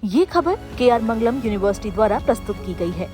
ये खबर KR मंगलम university द्वारा प्रस्तुत की गई है।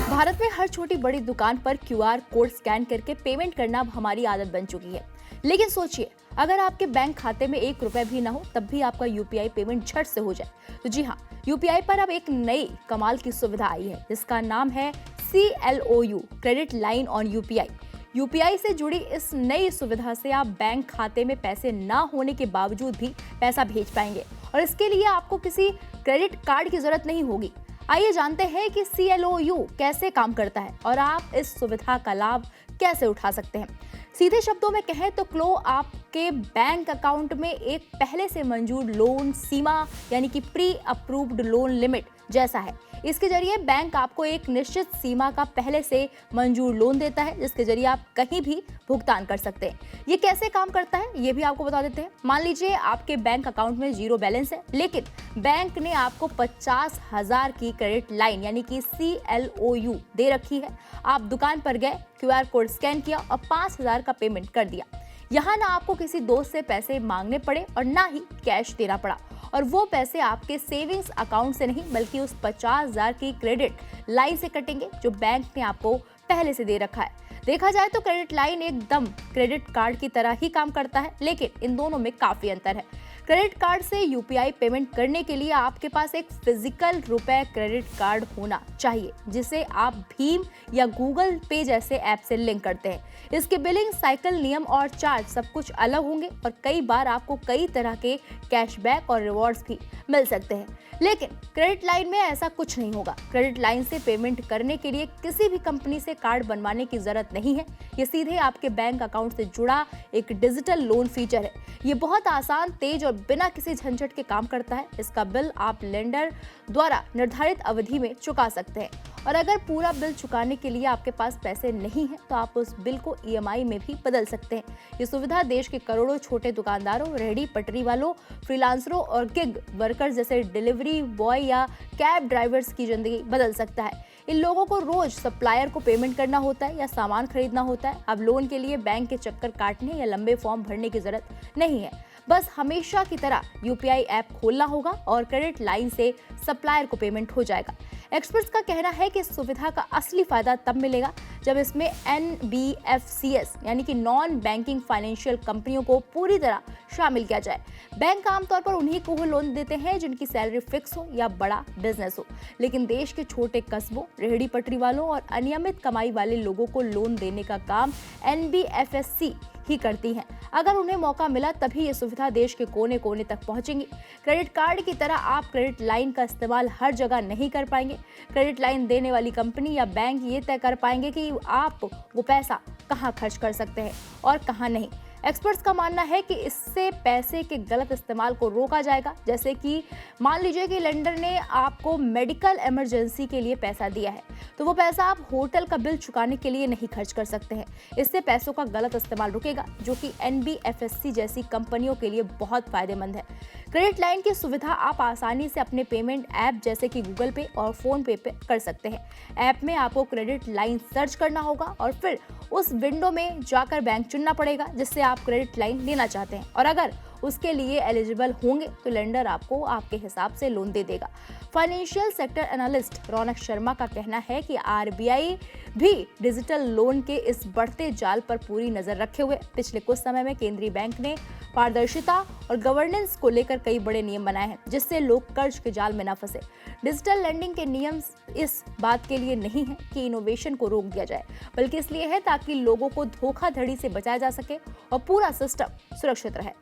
भारत में हर छोटी बड़ी दुकान पर QR कोड स्कैन करके पेमेंट करना अब हमारी आदत बन चुकी है। लेकिन सोचिए, अगर आपके बैंक खाते में 1 रुपए भी ना हो तब भी आपका UPI पेमेंट झट से हो जाए। तो जी हाँ, UPI पर अब एक नई कमाल की सुविधा आई है जिसका नाम है CLOU, credit line on UPI। UPI से जुड़ी इस नई सुविधा से आप बैंक खाते में पैसे ना होने के बावजूद भी पैसा भेज पाएंगे और इसके लिए आपको किसी क्रेडिट कार्ड की जरूरत नहीं होगी। आइए जानते हैं कि CLOU कैसे काम करता है और आप इस सुविधा का लाभ कैसे उठा सकते हैं। सीधे शब्दों में कहें तो क्लो आपके बैंक अकाउंट में एक पहले से मंजूर लोन सीमा यानी कि प्री अप्रूव्ड लोन लिमिट जैसा है। इसके जरिए बैंक आपको एक निश्चित सीमा का पहले से मंजूर लोन देता है जिसके जरिए आप कहीं भी भुगतान कर सकते हैं। ये कैसे काम करता है ये भी आपको बता देते हैं। मान लीजिए आपके बैंक अकाउंट में 0 बैलेंस है, लेकिन बैंक ने आपको 50,000 की क्रेडिट लाइन यानी कि CLOU दे रखी है। आप दुकान पर गए, QR कोड स्कैन किया और 5,000 का पेमेंट कर दिया। यहाँ ना आपको किसी दोस्त से पैसे मांगने पड़े और ना ही कैश देना पड़ा, और वो पैसे आपके सेविंग्स अकाउंट से नहीं बल्कि उस 50,000 की क्रेडिट लाइन से कटेंगे जो बैंक ने आपको पहले से दे रखा है। देखा जाए तो क्रेडिट लाइन एकदम क्रेडिट कार्ड की तरह ही काम करता है, लेकिन इन दोनों में काफी अंतर है। क्रेडिट कार्ड से UPI पेमेंट करने के लिए आपके पास एक फिजिकल रुपए क्रेडिट कार्ड होना चाहिए जिसे आप भीम या गूगल पे जैसे ऐप से लिंक करते हैं। इसके बिलिंग साइकिल, नियम और चार्ज सब कुछ अलग होंगे और कई बार आपको कई तरह के कैशबैक और रिवॉर्ड्स भी मिल सकते हैं। लेकिन क्रेडिट लाइन में ऐसा कुछ नहीं होगा। क्रेडिट लाइन से पेमेंट करने के लिए किसी भी कंपनी से कार्ड बनवाने की जरूरत नहीं है। ये सीधे आपके बैंक अकाउंट से जुड़ा एक डिजिटल लोन फीचर है। ये बहुत आसान, तेज और बिना किसी झंझट के काम करता है। इसका बिल आप लेंडर द्वारा निर्धारित अवधि में चुका सकते हैं और अगर पूरा बिल चुकाने के लिए आपके पास पैसे नहीं हैं तो आप उस बिल को EMI में भी बदल सकते हैं। ये सुविधा देश के करोड़ों छोटे दुकानदारों, रेहड़ी पटरी वालों, फ्रीलांसरों और गिग वर्कर्स जैसे डिलीवरी बॉय या कैब ड्राइवर्स की जिंदगी बदल सकता है। इन लोगों को रोज सप्लायर को पेमेंट करना होता है या सामान खरीदना होता है। अब लोन के लिए बैंक के चक्कर काटने या लंबे फॉर्म भरने की जरूरत नहीं है। बस हमेशा की तरह UPI ऐप खोलना होगा और क्रेडिट लाइन से सप्लायर को पेमेंट हो जाएगा। एक्सपर्ट्स का कहना है कि इस सुविधा का असली फायदा तब मिलेगा जब इसमें NBFCs यानी कि नॉन बैंकिंग फाइनेंशियल कंपनियों को पूरी तरह शामिल किया जाए। बैंक आमतौर पर उन्हीं को लोन देते हैं जिनकी सैलरी फिक्स हो या बड़ा बिजनेस हो, लेकिन देश के छोटे कस्बों, रेहड़ी पटरी वालों और अनियमित कमाई वाले लोगों को लोन देने का काम NBFC ही करती हैं। अगर उन्हें मौका मिला तभी ये सुविधा देश के कोने कोने तक पहुंचेंगी। क्रेडिट कार्ड की तरह आप क्रेडिट लाइन का इस्तेमाल हर जगह नहीं कर पाएंगे। क्रेडिट लाइन देने वाली कंपनी या बैंक ये तय कर पाएंगे कि आप वो पैसा कहां खर्च कर सकते हैं और कहां नहीं। एक्सपर्ट्स का मानना है कि इससे पैसे के गलत इस्तेमाल को रोका जाएगा। जैसे कि मान लीजिए कि लेंडर ने आपको मेडिकल इमरजेंसी के लिए पैसा दिया है तो वो पैसा आप होटल का बिल चुकाने के लिए नहीं खर्च कर सकते हैं। इससे पैसों का गलत इस्तेमाल रुकेगा जो कि NBFC जैसी कंपनियों के लिए बहुत फायदेमंद है। क्रेडिट लाइन की सुविधा आप आसानी से अपने पेमेंट ऐप जैसे कि गूगल पे और फोन पे कर सकते हैं। ऐप में आपको क्रेडिट लाइन सर्च करना होगा और फिर उस विंडो में जाकर बैंक चुनना पड़ेगा जिससे आप क्रेडिट लाइन लेना चाहते हैं, और अगर उसके लिए एलिजिबल होंगे तो लेंडर आपको आपके हिसाब से लोन दे देगा। फाइनेंशियल सेक्टर एनालिस्ट रौनक शर्मा का कहना है कि RBI भी डिजिटल लोन के इस बढ़ते जाल पर पूरी नजर रखे हुए। पिछले कुछ समय में केंद्रीय बैंक ने पारदर्शिता और गवर्नेंस को लेकर कई बड़े नियम बनाए हैं जिससे लोग कर्ज के जाल में न फंसे। डिजिटल लेंडिंग के नियम इस बात के लिए नहीं है कि इनोवेशन को रोक दिया जाए, बल्कि इसलिए है ताकि लोगों को धोखाधड़ी से बचाया जा सके और पूरा सिस्टम सुरक्षित रहे।